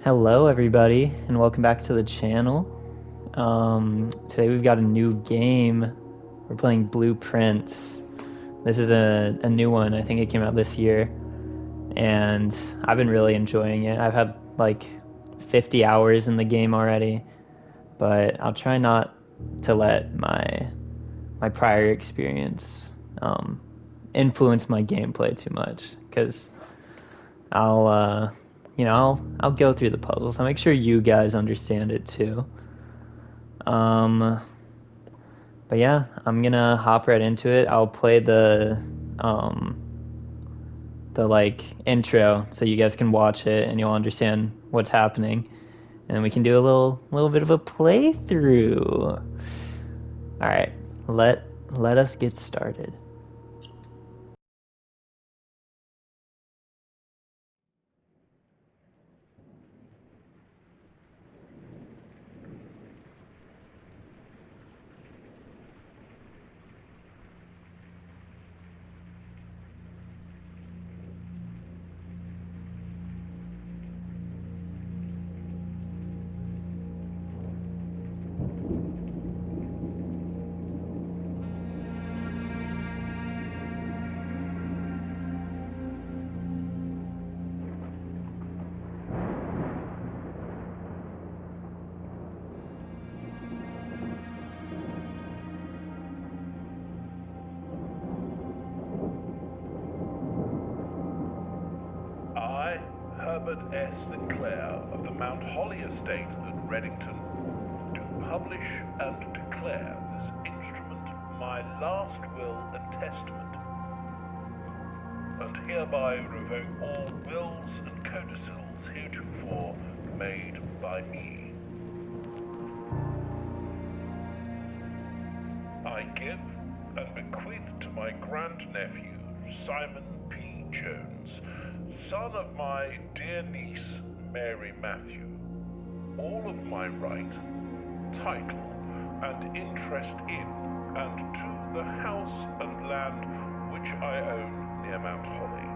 Hello, everybody, and welcome back to the channel. Today we've got a new game. We're playing Blueprints. This is a new one. I think it came out this year, and I've been really enjoying it. I've had like 50 hours in the game already, but I'll try not to let my prior experience influence my gameplay too much, because I'll I'll go through the puzzles. I'll make sure you guys understand it too. Um, but yeah, I'm gonna hop right into it. I'll play um the like intro so you guys can watch it and you'll understand what's happening. And then we can do a little bit of a playthrough. All right, let us get started. I, Herbert S. Sinclair of the Mount Holly Estate at Reddington, do publish and declare this instrument my last will and testament, and hereby revoke all wills and codicils heretofore made by me. I give and bequeath to my grandnephew, Simon P. Jones, son of my dear niece, Mary Matthew, all of my right, title, and interest in and to the house and land which I own near Mount Holly.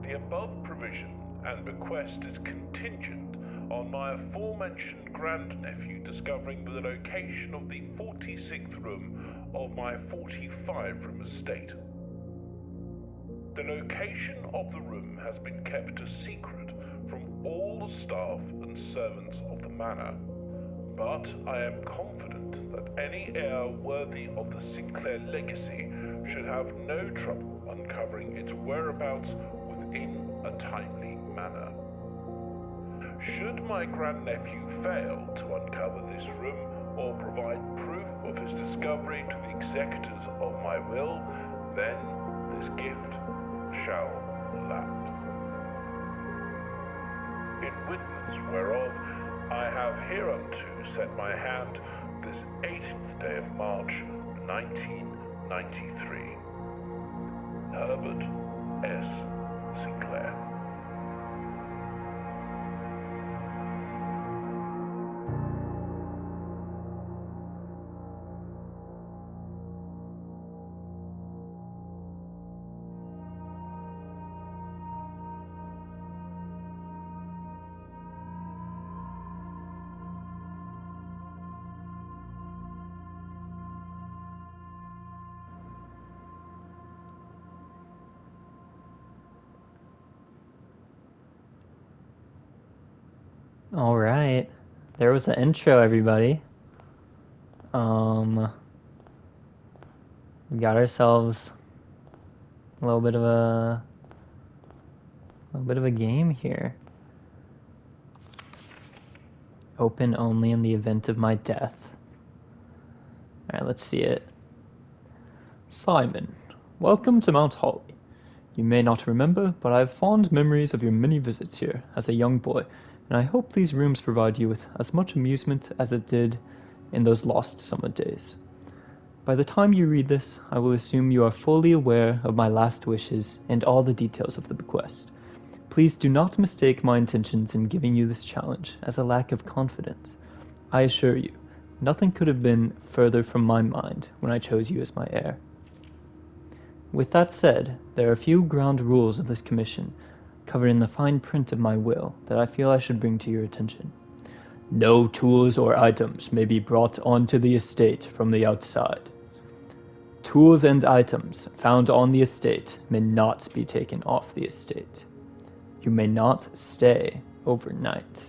The above provision and bequest is contingent on my aforementioned grandnephew discovering the location of the 46th room of my 45-room estate. The location of the room has been kept a secret from all the staff and servants of the manor, but I am confident that any heir worthy of the Sinclair legacy should have no trouble uncovering its whereabouts within a timely manner. Should my grandnephew fail to uncover this room or provide proof of his discovery to the executors of my will, then this gift shall lapse. In witness whereof I have hereunto set my hand this 18th day of March, 1993. Herbert S. Sinclair. All right, there was the intro, everybody. We got ourselves a little bit of a game here. Open only in the event of my death. Alright, let's see it. Simon, welcome to Mount Holly. You may not remember, but I have fond memories of your many visits here as a young boy, and I hope these rooms provide you with as much amusement as it did in those lost summer days. By the time you read this, I will assume you are fully aware of my last wishes and all the details of the bequest. Please do not mistake my intentions in giving you this challenge as a lack of confidence. I assure you, nothing could have been further from my mind when I chose you as my heir. With that said, there are a few ground rules of this commission, covered in the fine print of my will, that I feel I should bring to your attention. No tools or items may be brought onto the estate from the outside. Tools and items found on the estate may not be taken off the estate. You may not stay overnight.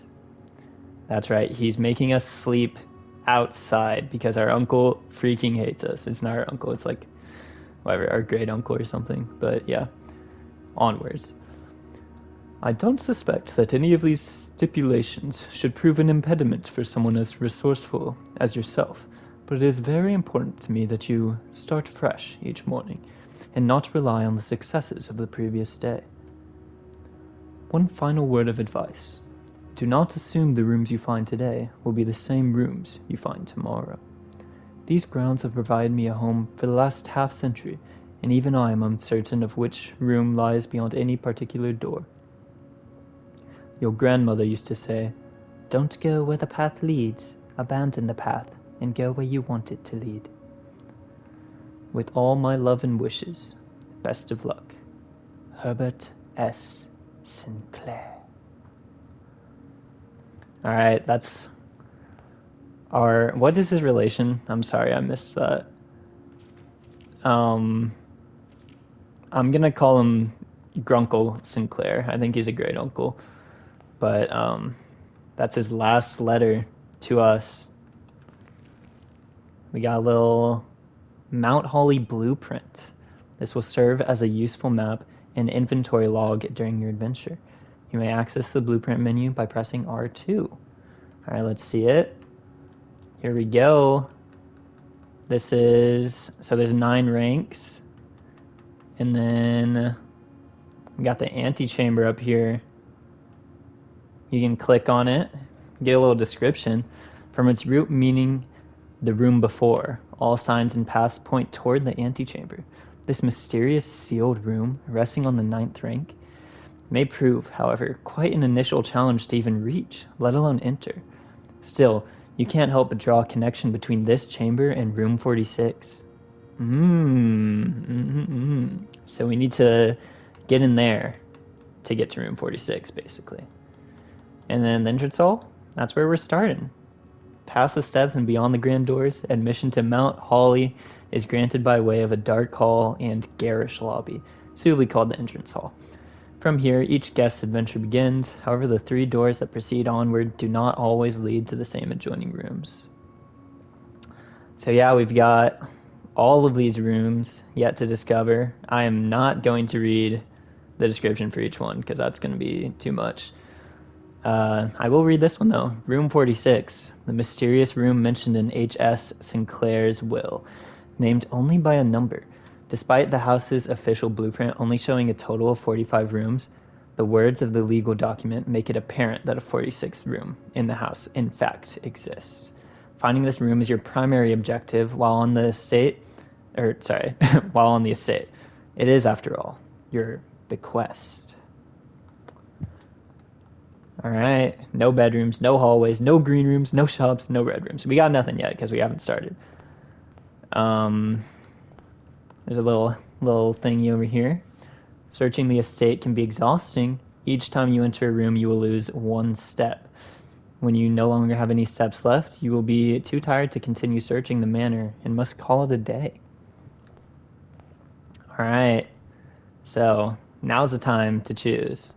That's right, he's making us sleep outside because our uncle freaking hates us. It's not our uncle, it's like whatever, our great uncle or something. But yeah, onwards. I don't suspect that any of these stipulations should prove an impediment for someone as resourceful as yourself, but it is very important to me that you start fresh each morning and not rely on the successes of the previous day. One final word of advice. Do not assume the rooms you find today will be the same rooms you find tomorrow. These grounds have provided me a home for the last half-century, and even I am uncertain of which room lies beyond any particular door. Your grandmother used to say, "Don't go where the path leads, abandon the path, and go where you want it to lead." With all my love and wishes, best of luck. Herbert S. Sinclair. Alright, that's our... What is his relation? I'm sorry, I missed that. I'm gonna call him Grunkle Sinclair. I think he's a great uncle. But, that's his last letter to us. We got a little Mount Holly blueprint. This will serve as a useful map and inventory log during your adventure. You may access the blueprint menu by pressing R2. Alright, let's see it. Here we go. This is... So there's 9 ranks. And then we got the antechamber up here. You can click on it, get a little description. From its root meaning the room before, all signs and paths point toward the antechamber. This mysterious sealed room, resting on the 9th rank, may prove, however, quite an initial challenge to even reach, let alone enter. Still, you can't help but draw a connection between this chamber and room 46. So we need to get in there to get to room 46, basically. And then the entrance hall, that's where we're starting. Past the steps and beyond the grand doors, admission to Mount Holly is granted by way of a dark hall and garish lobby, suitably called the entrance hall. From here, each guest's adventure begins. However, the 3 doors that proceed onward do not always lead to the same adjoining rooms. So yeah, we've got all of these rooms yet to discover. I am not going to read the description for each one because that's going to be too much. I will read this one though. Room 46, the mysterious room mentioned in H.S. Sinclair's will, named only by a number. Despite the house's official blueprint only showing a total of 45 rooms, the words of the legal document make it apparent that a 46th room in the house in fact exists. Finding this room is your primary objective while on the estate. It is, after all, your bequest. Alright, no bedrooms, no hallways, no green rooms, no shops, no red rooms. We got nothing yet because we haven't started. There's a little thingy over here. Searching the estate can be exhausting. Each time you enter a room, you will lose 1 step. When you no longer have any steps left, you will be too tired to continue searching the manor and must call it a day. Alright, so now's the time to choose.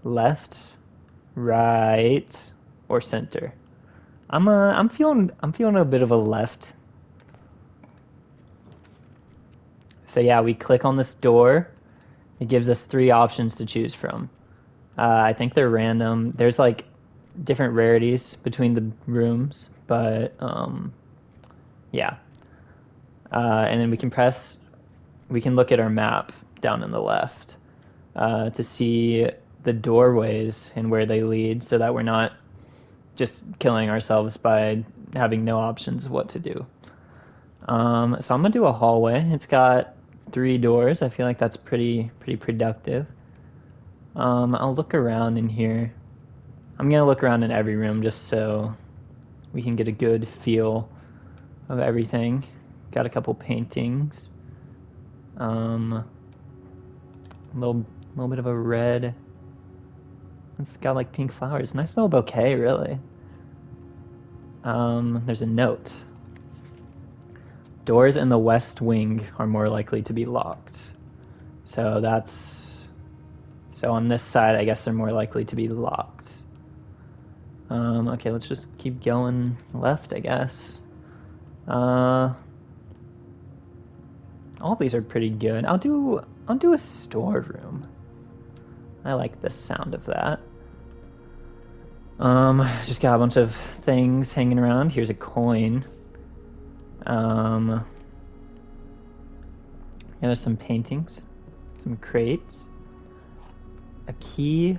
Left, right, or center. I'm feeling a bit of a left. So yeah, we click on this door. It gives us 3 options to choose from. I think they're random. There's like different rarities between the rooms, but yeah. And then we can look at our map down in the left to see the doorways and where they lead, so that we're not just killing ourselves by having no options of what to do. So I'm gonna do a hallway. It's got 3 doors. I feel like that's pretty productive. I'll look around in here. I'm gonna look around in every room just so we can get a good feel of everything. got a couple paintings. A little bit of a red. It's got like pink flowers. Nice little bouquet, really. There's a note. Doors in the west wing are more likely to be locked. So on this side, I guess they're more likely to be locked. Okay, let's just keep going left, I guess. All these are pretty good. I'll do a storeroom. I like the sound of that. Just got a bunch of things hanging around. Here's a coin. Yeah, there's some paintings, some crates, a key,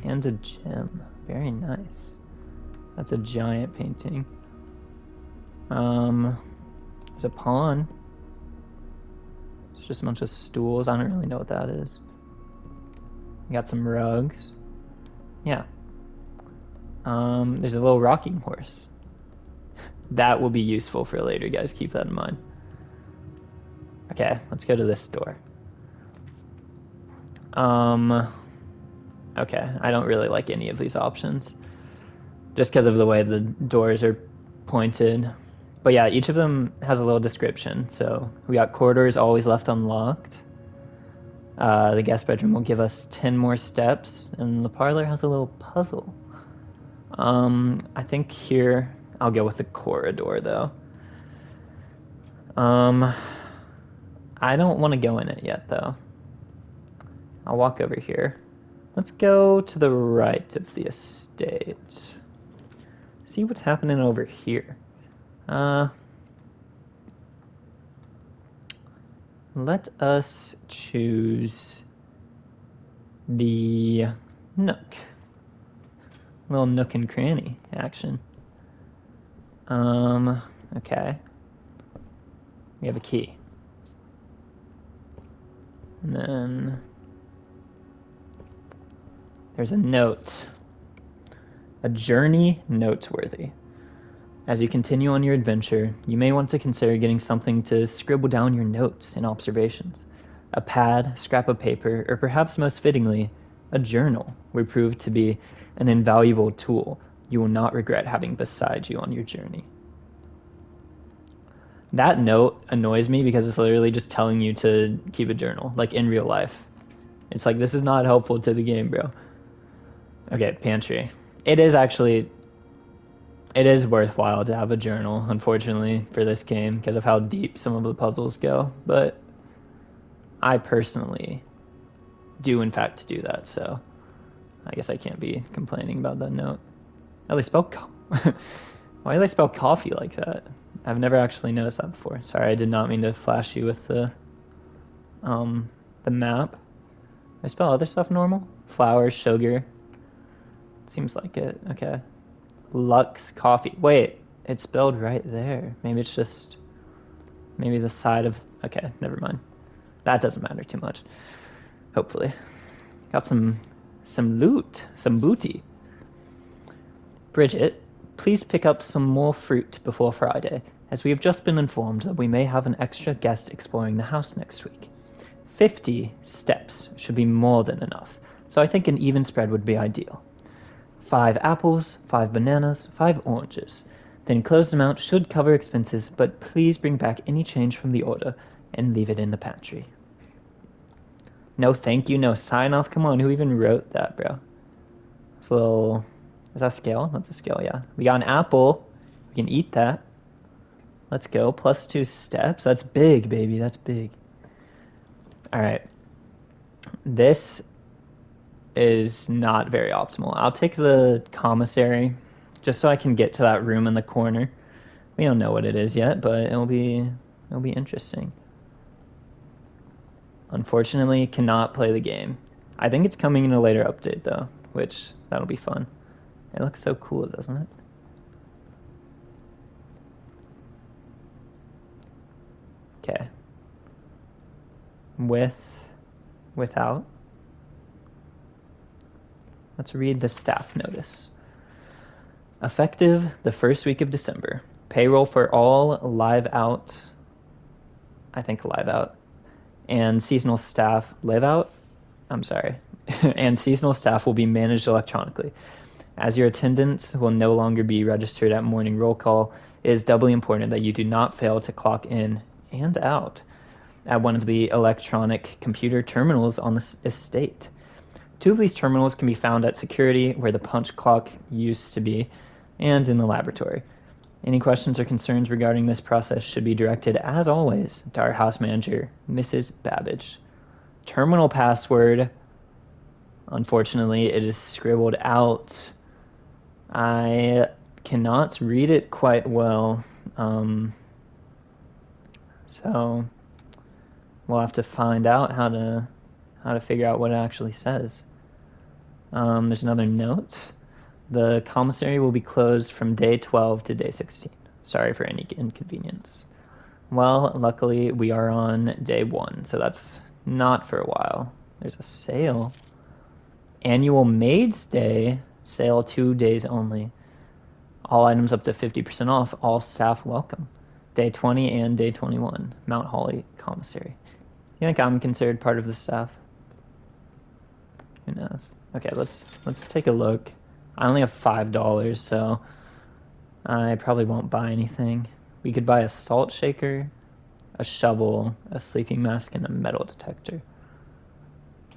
and a gem. Very nice. That's a giant painting. There's a pawn. It's just a bunch of stools. I don't really know what that is. We got some rugs. Yeah. There's a little rocking horse. That will be useful for later, guys. Keep that in mind. Okay, let's go to this door. Okay, I don't really like any of these options. Just because of the way the doors are pointed. But yeah, each of them has a little description. So we got corridors always left unlocked. The guest bedroom will give us 10 more steps. And the parlor has a little puzzle. I think here I'll go with the corridor though. I don't want to go in it yet though. I'll walk over here. Let's go to the right of the estate. See what's happening over here. Let us choose the nook. Little nook and cranny action. Okay. We have a key. And then there's a note. A journey noteworthy. As you continue on your adventure, you may want to consider getting something to scribble down your notes and observations. A pad, scrap of paper, or perhaps most fittingly, a journal will prove to be an invaluable tool you will not regret having beside you on your journey. That note annoys me because it's literally just telling you to keep a journal, like in real life. It's like, this is not helpful to the game, bro. Okay, pantry. It is worthwhile to have a journal, unfortunately, for this game because of how deep some of the puzzles go. But I personally do, in fact, do that, so I guess I can't be complaining about that note. Oh, they spell why do they spell coffee like that? I've never actually noticed that before. Sorry, I did not mean to flash you with the map. I spell other stuff normal? Flour, sugar. Seems like it. Okay. Lux Coffee. Wait, it's spelled right there. Maybe it's just... maybe the side of... okay, never mind. That doesn't matter too much. Hopefully. Got some loot. Some booty. Bridget, please pick up some more fruit before Friday, as we have just been informed that we may have an extra guest exploring the house next week. 50 steps should be more than enough, so I think an even spread would be ideal. 5 apples, 5 bananas, 5 oranges. The enclosed amount should cover expenses, but please bring back any change from the order and leave it in the pantry. No thank you, no sign off. Come on, who even wrote that, bro? It's a little... is that scale? That's a scale, yeah. We got an apple. We can eat that. Let's go. Plus 2 steps. That's big, baby. That's big. Alright. This is not very optimal. I'll take the commissary just so I can get to that room in the corner. We don't know what it is yet, but it'll be interesting. Unfortunately, cannot play the game. I think it's coming in a later update though, which that'll be fun. It looks so cool, doesn't it? Okay. Without. Let's read the staff notice. Effective the first week of December. Payroll for all live out I think live out. And seasonal staff live out. I'm sorry. And seasonal staff will be managed electronically. As your attendance will no longer be registered at morning roll call, it is doubly important that you do not fail to clock in and out at one of the electronic computer terminals on the estate. 2 of these terminals can be found at security, where the punch clock used to be, and in the laboratory. Any questions or concerns regarding this process should be directed, as always, to our house manager, Mrs. Babbage. Terminal password. Unfortunately, it is scribbled out. I cannot read it quite well, so we'll have to find out how to figure out what it actually says. There's another note. The commissary will be closed from day 12 to day 16. Sorry for any inconvenience. Well, luckily we are on day 1, so that's not for a while. There's a sale. Annual Maid's Day sale, 2 days only. All items up to 50% off. All staff welcome. Day 20 and day 21. Mount Holly Commissary. You think I'm considered part of the staff? Who knows? Okay, let's take a look. I only have $5, so I probably won't buy anything. We could buy a salt shaker, a shovel, a sleeping mask, and a metal detector.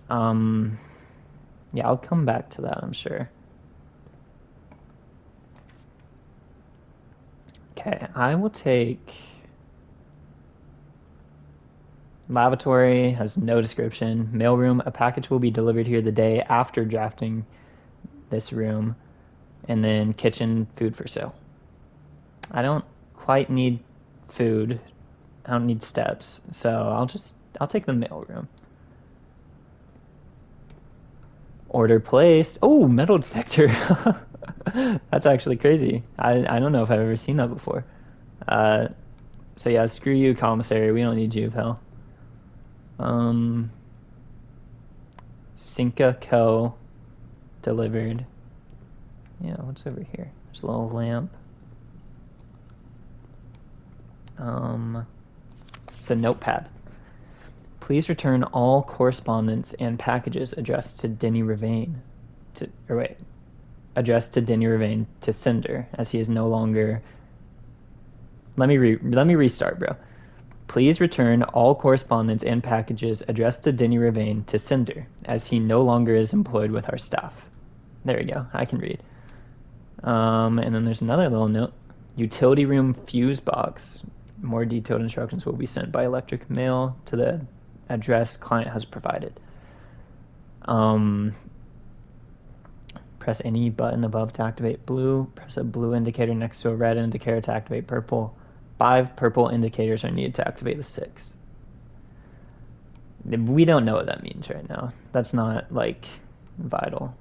Yeah, I'll come back to that, I'm sure. Okay, I will take... Lavatory has no description. Mailroom, a package will be delivered here the day after drafting this room. And then kitchen, food for sale. I don't quite need food. I don't need steps. So I'll take the mailroom. Order placed. Oh, metal detector. That's actually crazy. I don't know if I've ever seen that before. So yeah, screw you, commissary. We don't need you, pal. Cinca Co. delivered. Yeah, what's over here? There's a little lamp. It's a notepad. Please return all correspondence and packages addressed to Denny Ravane. Addressed to Denny Ravane to sender, as he is no longer... Let me restart, bro. Please return all correspondence and packages addressed to Denny Ravane to sender, as he no longer is employed with our staff. There we go. I can read. And then there's another little note. Utility room fuse box. More detailed instructions will be sent by electric mail to the address client has provided. Press any button above to activate blue. Press a blue indicator next to a red indicator to activate purple. 5 purple indicators are needed to activate the 6. We don't know what that means right now. That's not, like, vital.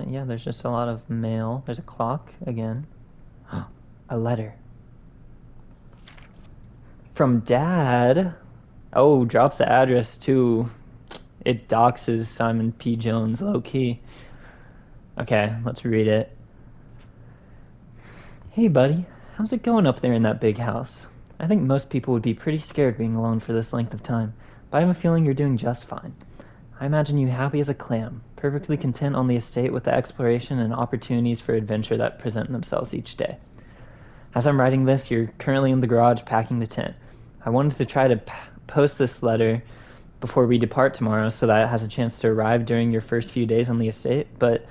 Yeah, there's just a lot of mail. There's a clock again. A letter. From Dad. Oh, drops the address too. It doxes Simon P. Jones low-key. Okay, let's read it. Hey buddy, how's it going up there in that big house? I think most people would be pretty scared being alone for this length of time, but I have a feeling you're doing just fine. I imagine you happy as a clam, perfectly content on the estate with the exploration and opportunities for adventure that present themselves each day. As I'm writing this, you're currently in the garage packing the tent. I wanted to try to post this letter before we depart tomorrow so that it has a chance to arrive during your first few days on the estate, but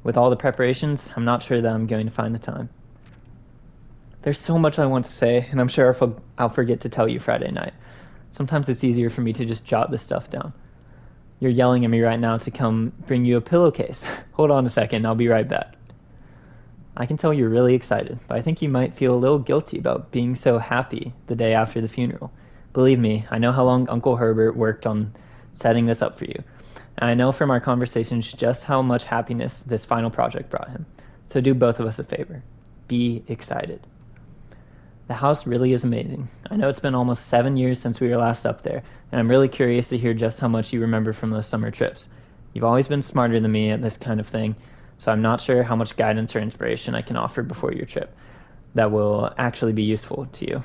with all the preparations, I'm not sure that I'm going to find the time. There's so much I want to say, and I'm sure I'll forget to tell you Friday night. Sometimes it's easier for me to just jot this stuff down. You're yelling at me right now to come bring you a pillowcase. Hold on a second, I'll be right back. I can tell you're really excited, but I think you might feel a little guilty about being so happy the day after the funeral. Believe me, I know how long Uncle Herbert worked on setting this up for you. And I know from our conversations just how much happiness this final project brought him. So do both of us a favor. Be excited. The house really is amazing. I know it's been almost 7 years since we were last up there, and I'm really curious to hear just how much you remember from those summer trips. You've always been smarter than me at this kind of thing, so I'm not sure how much guidance or inspiration I can offer before your trip. that will actually be useful to you.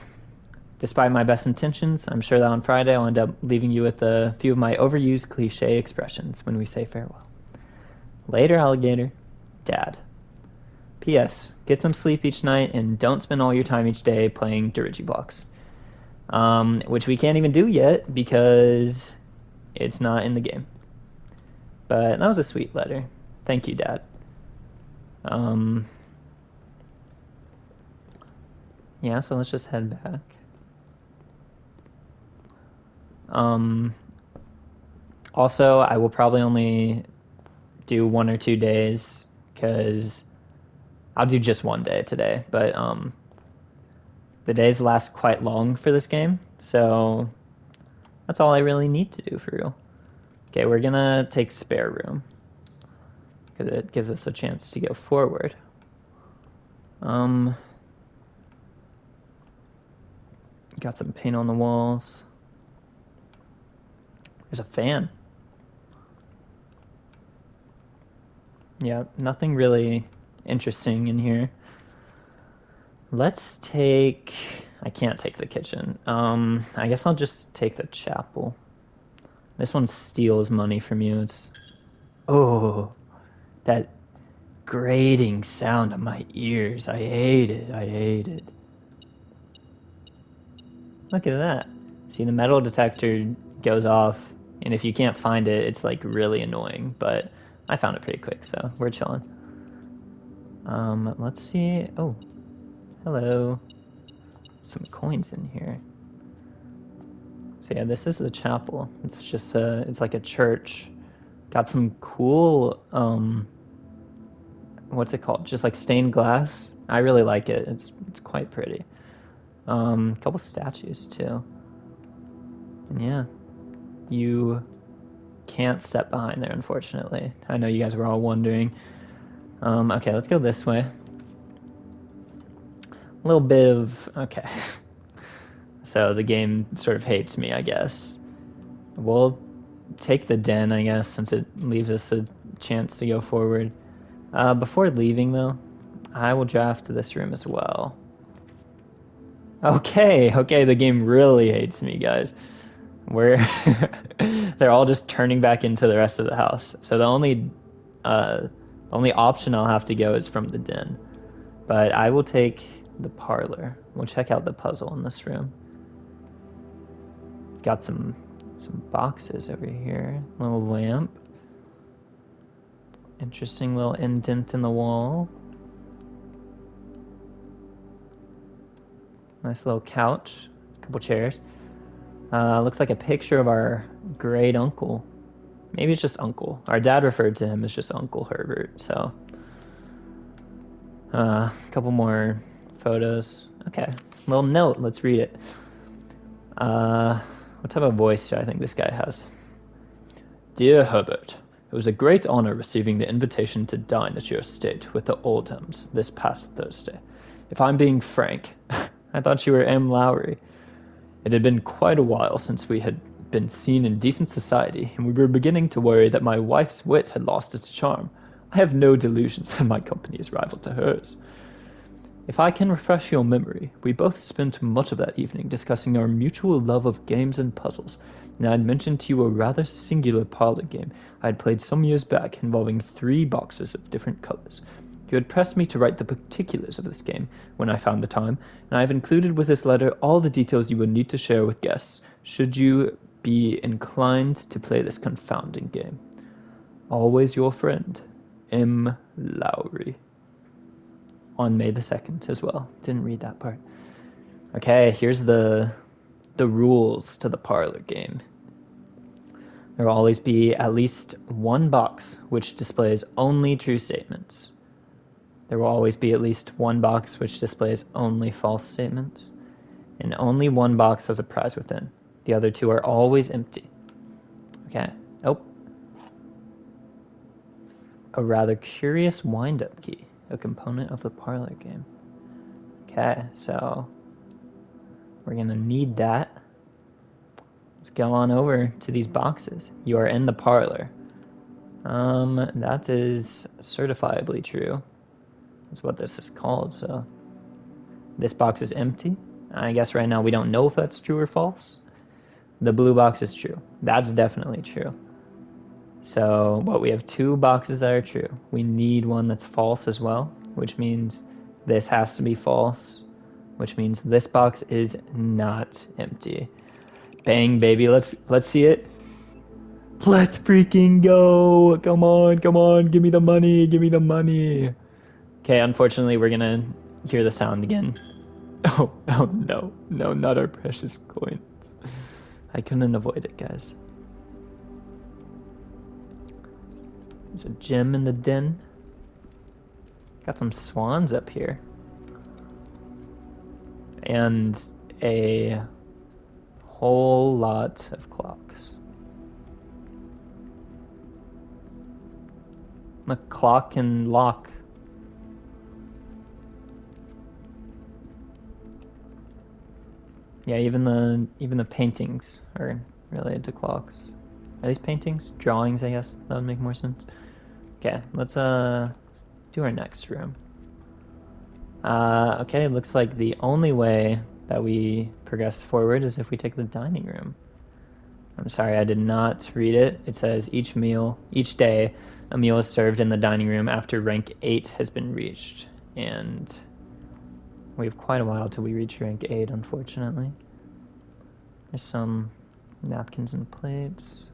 Despite my best intentions, I'm sure that on Friday I'll end up leaving you with a few of my overused cliche expressions when we say farewell. Later, alligator. Dad. P.S. Get some sleep each night and don't spend all your time each day playing Dirigiblocks. Which we can't even do yet because it's not in the game. But that was a sweet letter. Thank you, Dad. Yeah, so let's just head back. Also, I will probably only do 1 or 2 days because I'll do just 1 day today, but the days last quite long for this game, so that's all I really need to do for real. Okay, we're gonna take spare room because it gives us a chance to go forward. Got some paint on the walls. There's a fan. Yeah, nothing really interesting in here. Let's take... I can't take the kitchen. I guess I'll just take the chapel. This one steals money from you. It's... Oh, that grating sound in my ears. I hate it. I hate it. Look at that. See, the metal detector goes off, and if you can't find it, it's like really annoying, but I found it pretty quick, so we're chilling. Let's see. Oh, hello. Some coins in here. So yeah, this is the chapel. It's just it's like a church. Got some cool, what's it called? Just like stained glass. I really like it. It's quite pretty. A couple statues too. And yeah, you can't step behind there, unfortunately. I know you guys were all wondering. Okay, let's go this way. A little bit of... Okay. So the game sort of hates me, I guess. We'll take the den, I guess, since it leaves us a chance to go forward. Before leaving, though, I will draft this room as well. Okay, the game really hates me, guys. They're all just turning back into the rest of the house. So the only option I'll have to go is from the den. But I will take the parlor. We'll check out the puzzle in this room. Got some boxes over here. Little lamp. Interesting little indent in the wall. Nice little couch. Couple chairs. Looks like a picture of our great uncle. Maybe it's just uncle. Our dad referred to him as just Uncle Herbert, so. A couple more photos. Okay. Little note. Let's read it. What type of voice do I think this guy has? Dear Herbert, it was a great honor receiving the invitation to dine at your estate with the Oldhams this past Thursday. If I'm being frank, I thought you were M. Lowry. It had been quite a while since we had been seen in decent society, and we were beginning to worry that my wife's wit had lost its charm. I have no delusions that my company is rival to hers. If I can refresh your memory, we both spent much of that evening discussing our mutual love of games and puzzles, and I had mentioned to you a rather singular parlor game I had played some years back involving 3 boxes of different colors. You had pressed me to write the particulars of this game when I found the time, and I have included with this letter all the details you will need to share with guests, should you be inclined to play this confounding game. Always your friend, M. Lowry. On May the 2nd as well. Didn't read that part. Okay, here's the rules to the parlor game. There will always be at least one box which displays only true statements. There will always be at least one box which displays only false statements. And only one box has a prize within. The other 2 are always empty. Okay. Oh. A rather curious wind-up key. A component of the parlor game. Okay, so we're gonna need that. Let's go on over to these boxes. You are in the parlor. That is certifiably true. That's what this is called, so This box is empty. I guess right now we don't know if that's true or false. The blue box is true. That's definitely true. So, but we have 2 boxes that are true. We need one that's false as well, which means this has to be false, which means this box is not empty. Bang, baby. Let's see it. Let's freaking go. Come on, come on. Give me the money. Give me the money. Okay, unfortunately, we're gonna hear the sound again. Oh no. No, not our precious coins. I couldn't avoid it, guys. There's a gem in the den. Got some swans up here. And a whole lot of clocks. A clock and lock. Yeah, even the paintings are related to clocks. Are these paintings? Drawings, I guess. That would make more sense. Okay, let's do our next room. Okay, it looks like the only way that we progress forward is if we take the dining room. I'm sorry, I did not read it. It says each day, a meal is served in the dining room after rank 8 has been reached. And we have quite a while till we reach rank 8, unfortunately. There's some napkins and plates.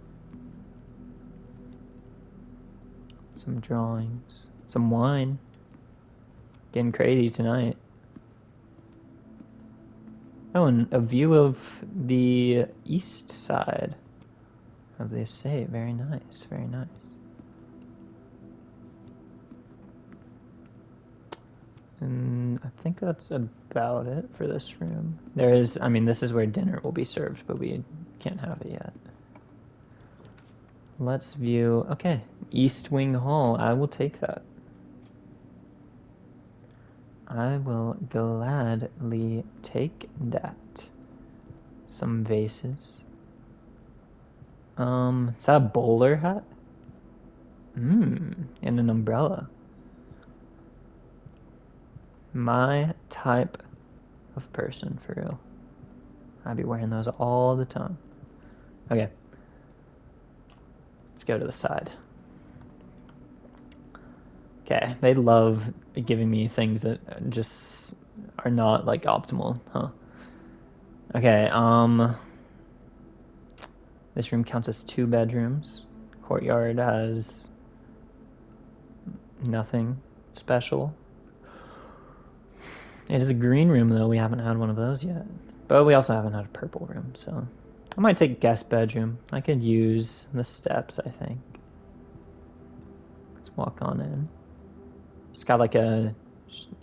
Some drawings. Some wine. Getting crazy tonight. Oh, and a view of the east side of the estate. Very nice, very nice. And I think that's about it for this room. There is, I mean, this is where dinner will be served, but we can't have it yet. Let's view, okay, East Wing Hall. I will take that. I will gladly take that. Some vases. Is that a bowler hat? And an umbrella. My type of person, for real. I'd be wearing those all the time. Okay. Let's go to the side. Okay, they love giving me things that just are not like optimal, huh? Okay, this room counts as 2 bedrooms. Courtyard has nothing special. It is a green room though, we haven't had one of those yet. But we also haven't had a purple room, so I might take guest bedroom. I could use the steps, I think. Let's walk on in. It's got like a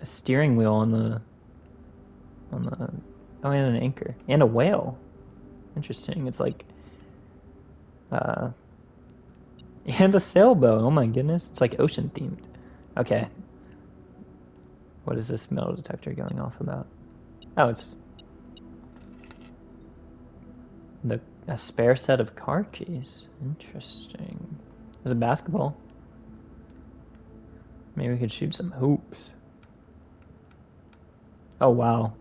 steering wheel on the oh, and an anchor and a whale. Interesting. It's like and a sailboat. Oh my goodness, it's like ocean themed. Okay, what is this metal detector going off about? Oh, it's a spare set of car keys. Interesting. There's a basketball. Maybe we could shoot some hoops. Oh wow.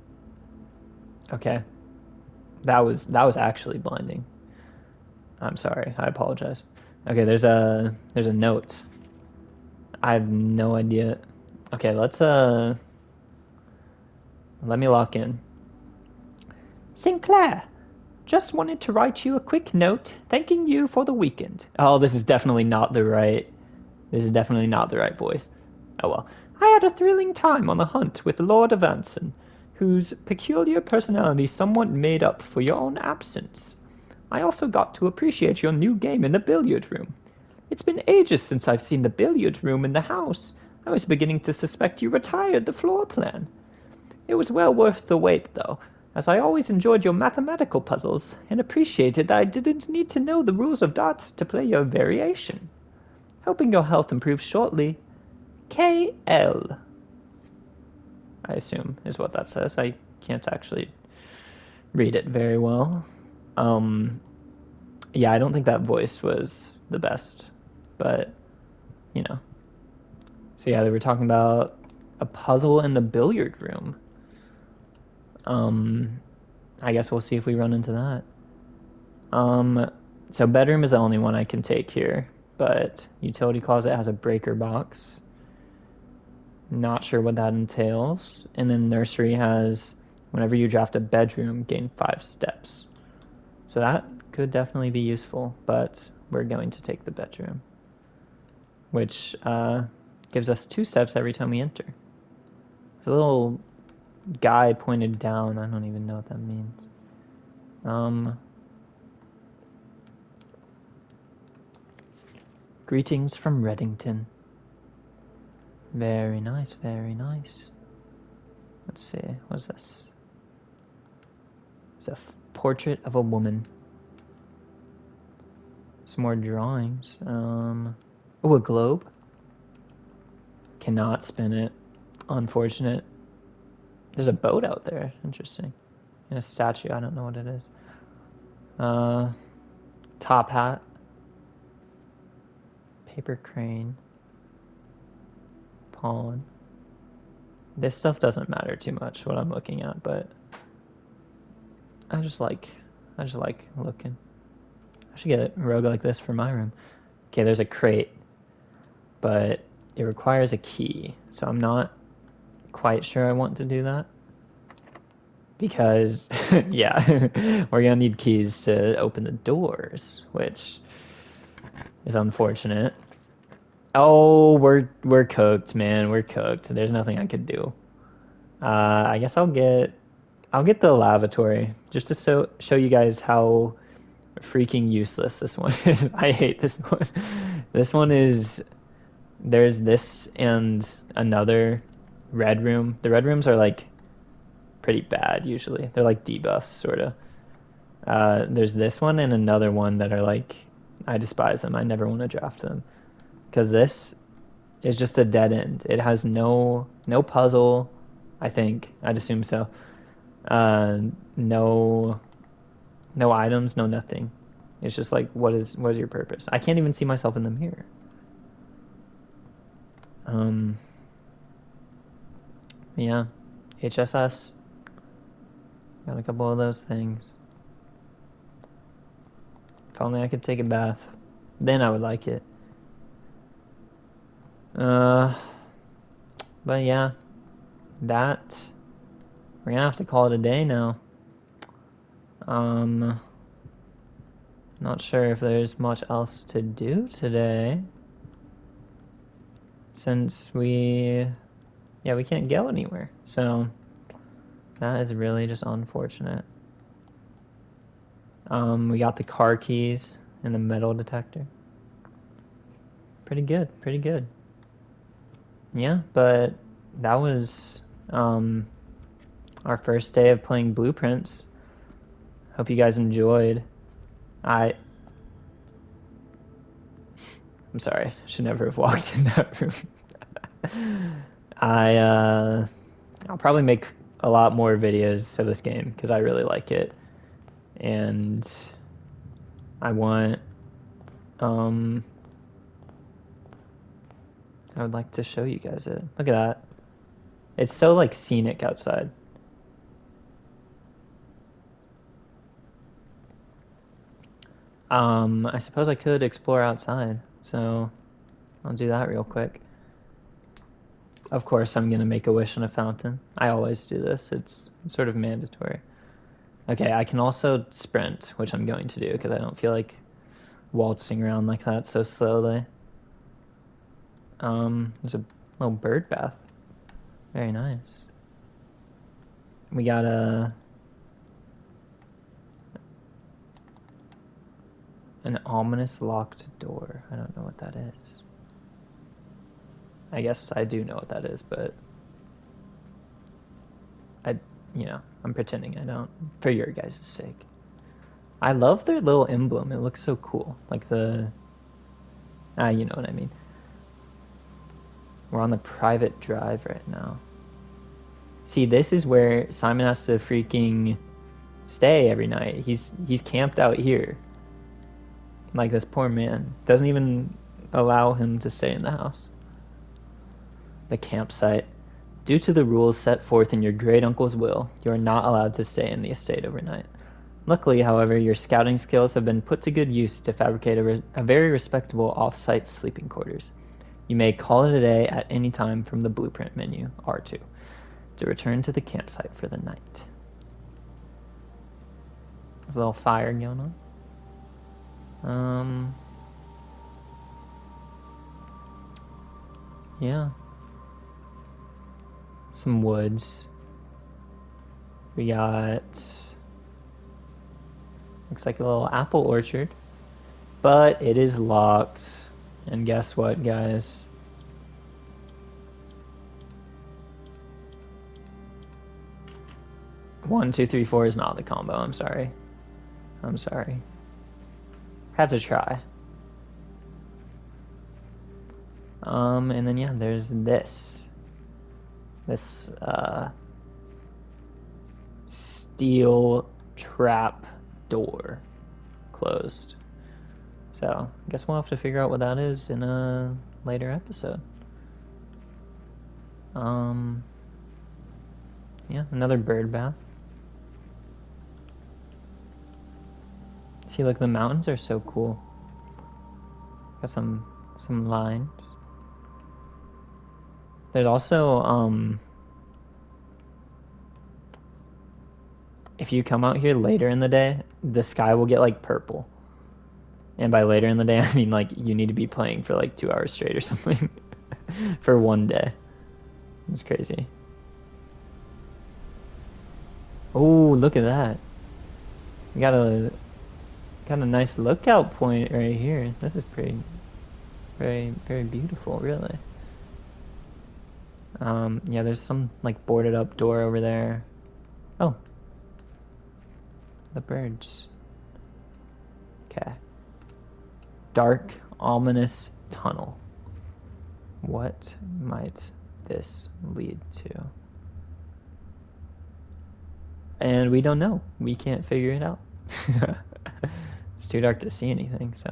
Okay. That was actually blinding. I'm sorry. I apologize. Okay, there's a note. I have no idea. Okay, let's let me lock in. Sinclair, just wanted to write you a quick note thanking you for the weekend. Oh, this is definitely not the right voice. Oh well. I had a thrilling time on the hunt with Lord Avanson, whose peculiar personality somewhat made up for your own absence. I also got to appreciate your new game in the billiard room. It's been ages since I've seen the billiard room in the house. I was beginning to suspect you retired the floor plan. It was well worth the wait, though, as I always enjoyed your mathematical puzzles and appreciated that I didn't need to know the rules of darts to play your variation. Hoping your health improves shortly. KL. I assume is what that says. I can't actually read it very well. Yeah, I don't think that voice was the best, but, you know. So yeah, they were talking about a puzzle in the billiard room. I guess we'll see if we run into that. So bedroom is the only one I can take here, but utility closet has a breaker box. Not sure what that entails. And then nursery has, whenever you draft a bedroom, gain 5 steps. So that could definitely be useful, but we're going to take the bedroom, which gives us 2 steps every time we enter. There's a little guy pointed down. I don't even know what that means. Greetings from Reddington. Very nice, very nice. Let's see, what's this? It's a portrait of a woman. Some more drawings. Oh, a globe. Cannot spin it. Unfortunate. There's a boat out there. Interesting. And a statue. I don't know what it is. Top hat. Paper crane. Pawn. This stuff doesn't matter too much what I'm looking at, but I just like looking. I should get a rogue like this for my room. Okay, there's a crate, but it requires a key, so I'm not quite sure I want to do that. Because, yeah, we're gonna need keys to open the doors, which is unfortunate. Oh, we're cooked, man. We're cooked. There's nothing I could do. I guess I'll get the lavatory just to show you guys how freaking useless this one is. I hate this one. This one is, there's this and another red room. The red rooms are like pretty bad usually. They're like debuffs sort of. There's this one and another one that are like, I despise them. I never want to draft them because this is just a dead end. It has no puzzle. I think I'd assume so. No items, no nothing. It's just like, what is your purpose? I can't even see myself in the mirror. Yeah, HSS. Got a couple of those things. If only I could take a bath, then I would like it. But yeah, that we're gonna have to call it a day now. Not sure if there's much else to do today, since we can't go anywhere. So that is really just unfortunate. We got the car keys and the metal detector. Pretty good, pretty good. Yeah, but that was our first day of playing Blueprints. Hope you guys enjoyed. I'm sorry, I should never have walked in that room. I'll probably make a lot more videos of this game because I really like it, and I want I would like to show you guys it. Look at that. It's so like scenic outside. I suppose I could explore outside, so I'll do that real quick. Of course, I'm gonna make a wish on a fountain. I always do this. It's sort of mandatory. Okay, I can also sprint, which I'm going to do because I don't feel like waltzing around like that so slowly. There's a little bird bath. Very nice. We got an ominous locked door. I don't know what that is. I guess I do know what that is, but I'm pretending I don't, for your guys' sake. I love their little emblem. It looks so cool. Like you know what I mean. We're on the private drive right now. See, this is where Simon has to freaking stay every night. He's camped out here. Like, this poor man. Doesn't even allow him to stay in the house. The campsite. Due to the rules set forth in your great uncle's will, you are not allowed to stay in the estate overnight. Luckily, however, your scouting skills have been put to good use to fabricate a very respectable off-site sleeping quarters. You may call it a day at any time from the blueprint menu, R2, to return to the campsite for the night. There's a little fire going on. Yeah. Some woods. We got... looks like a little apple orchard. But it is locked. And guess what, guys? One, two, three, four is not the combo. I'm sorry. I'm sorry. Had to try. And then yeah, there's this steel trap door closed. So I guess we'll have to figure out what that is in a later episode. Yeah, another bird bath. See, look, the mountains are so cool. Got some lines. There's also if you come out here later in the day, the sky will get like purple. And by later in the day, I mean like you need to be playing for like 2 hours straight or something for one day. It's crazy. Oh, look at that. We got a nice lookout point right here. This is pretty, very, very beautiful, really. Yeah, there's some like boarded up door over there. Oh, the birds. Okay. Dark, ominous tunnel. What might this lead to? And we don't know. We can't figure it out. It's too dark to see anything, so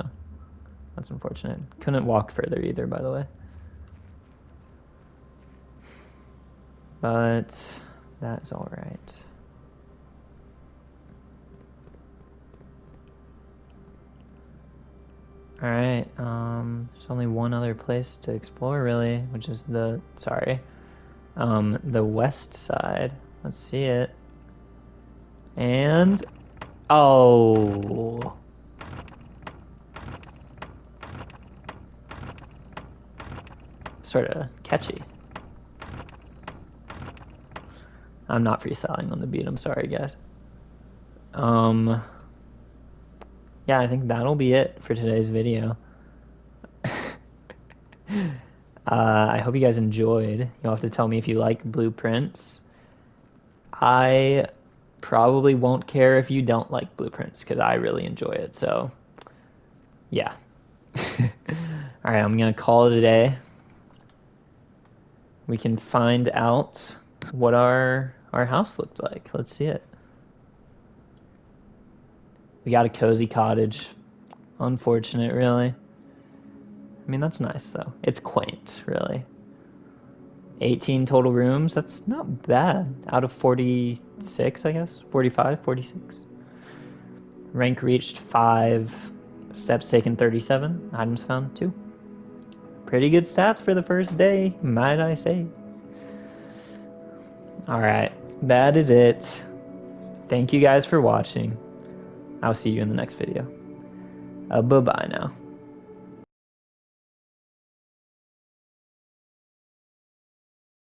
that's unfortunate. Couldn't walk further either, by the way. But that's alright. Alright, there's only one other place to explore really, which is the west side. Let's see it. And oh, sort of catchy. I'm not freestyling on the beat, I'm sorry guys. Yeah, I think that'll be it for today's video. I hope you guys enjoyed. You'll have to tell me if you like Blueprints. I probably won't care if you don't like Blueprints, because I really enjoy it, so yeah. Alright, I'm gonna call it a day. We can find out what our house looked like. Let's see it. We got a cozy cottage. Unfortunate, really. I mean, that's nice, though. It's quaint, really. 18 total rooms. That's not bad. Out of 46, I guess. 45, 46. Rank reached 5. Steps taken 37. Items found 2. Pretty good stats for the first day, might I say. Alright, that is it. Thank you guys for watching. I'll see you in the next video. Bye-bye now.